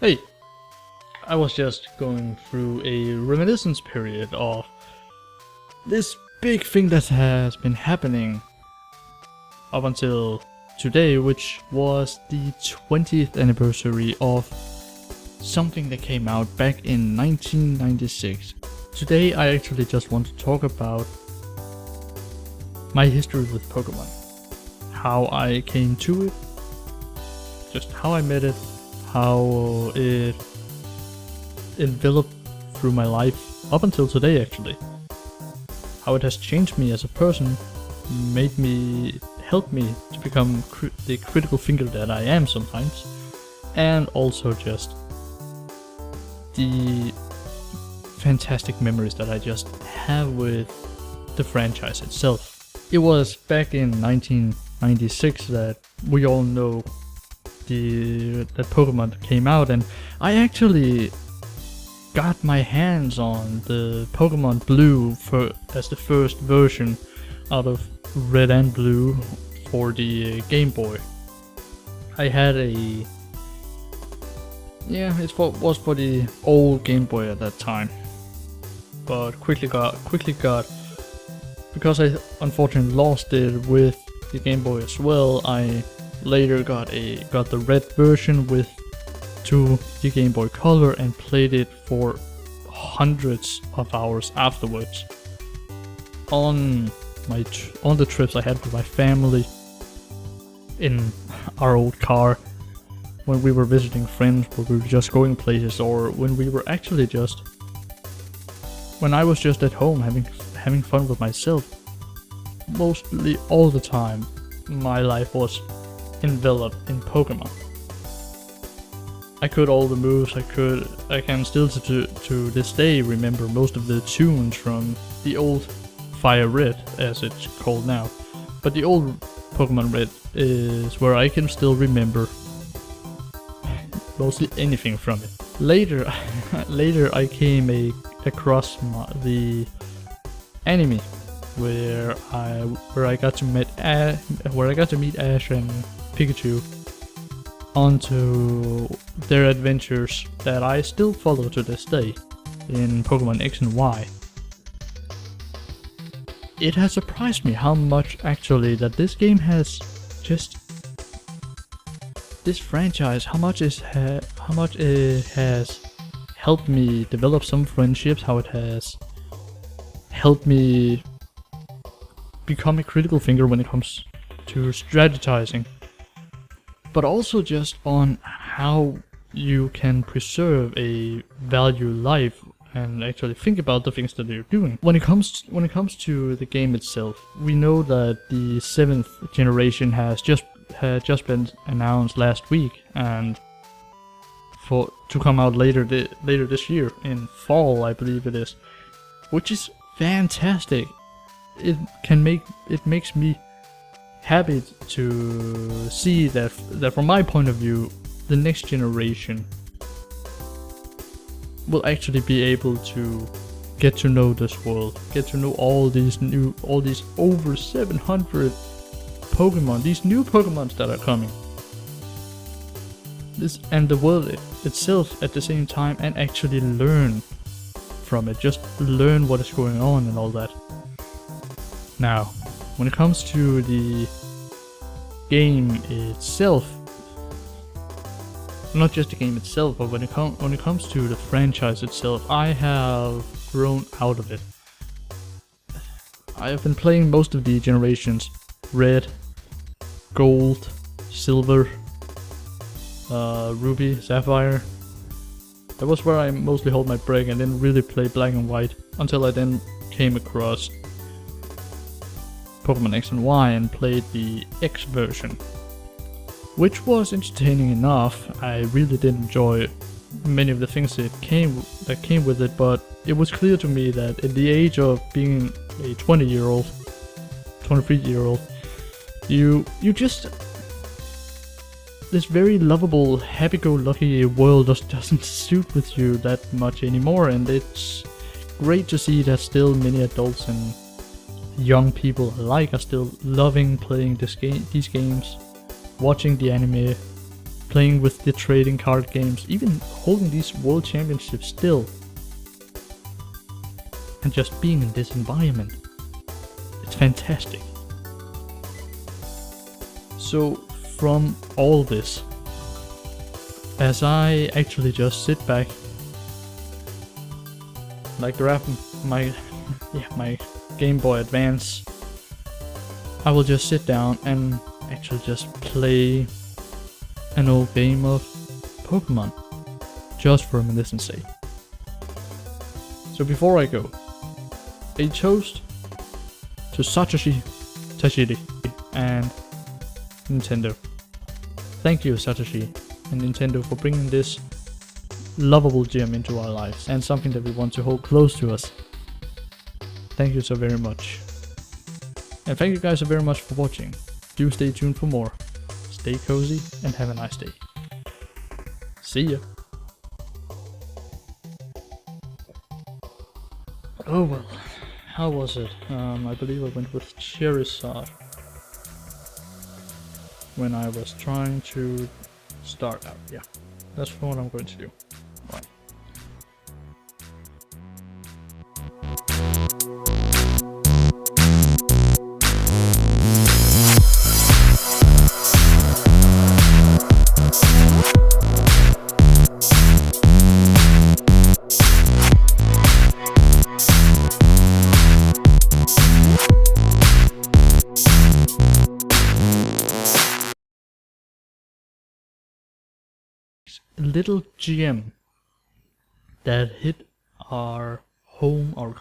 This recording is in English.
Hey, I was just going through a reminiscence period of this big thing that has been happening up until today, which was the 20th anniversary of something that came out back in 1996. Today I actually just want to talk about my history with Pokemon. How I came to it, just how I met it, how it enveloped through my life up until today actually. How it has changed me as a person, helped me to become the critical thinker that I am sometimes, and also just the fantastic memories that I just have with the franchise itself. It was back in 1996 that we all know that Pokemon came out, and I actually got my hands on the Pokemon Blue as the first version out of Red and Blue for the Game Boy. I had it was for the old Game Boy at that time, but quickly got because I unfortunately lost it with the Game Boy as well. I later got the red version to the Game Boy Color and played it for hundreds of hours afterwards. On the trips I had with my family, in our old car, when we were visiting friends, when we were just going places, or when I was just at home having fun with myself. Mostly all the time, my life was enveloped in Pokemon. I could all the moves, I can still to this day remember most of the tunes from the old Fire Red, as it's called now. But the old Pokemon Red is where I can still remember mostly anything from it. Later I came across the anime where I got to meet Ash and Pikachu onto their adventures that I still follow to this day in Pokemon X and Y. It has surprised me how much actually that this game has this franchise, how much it has helped me develop some friendships, how it has helped me become a critical thinker when it comes to strategizing, but also just on how you can preserve a value life and actually think about the things that you're doing. When it comes to the game itself, we know that the 7th generation had just been announced last week, and to come out later this year in fall, I believe it is, which is fantastic. It makes me happy to see that from my point of view, the next generation will actually be able to get to know this world, get to know all these over 700 Pokemon, these new Pokemons that are coming. And the world itself at the same time, and actually learn from it, just learn what is going on and all that. Now, when it comes to the game itself, not just the game itself, but when it comes to the franchise itself, I have grown out of it. I have been playing most of the generations: Red, Gold, Silver, Ruby, Sapphire. That was where I mostly hold my break and didn't really play Black and White until I then came across Pokemon X and Y and played the X version, which was entertaining enough. I really did enjoy many of the things that came with it, but it was clear to me that at the age of being a 23-year-old, you just, this very lovable, happy-go-lucky world just doesn't suit with you that much anymore, and it's great to see that still many adults and young people alike are still loving playing these games, watching the anime, playing with the trading card games, even holding these world championships still, and just being in this environment. It's fantastic. So from all this, as I actually just sit back, like grab my Game Boy Advance, I will just sit down and actually just play an old game of Pokemon, just for reminiscence sake. So before I go, a toast to Satoshi Tajiri and Nintendo. Thank you, Satoshi and Nintendo, for bringing this lovable gem into our lives and something that we want to hold close to us. Thank you so very much. And thank you guys so very much for watching. Do stay tuned for more. Stay cozy and have a nice day. See ya. Oh well, how was it? I believe I went with Charizard when I was trying to start out. Yeah, that's what I'm going to do. Right. Little gem that hit our home, our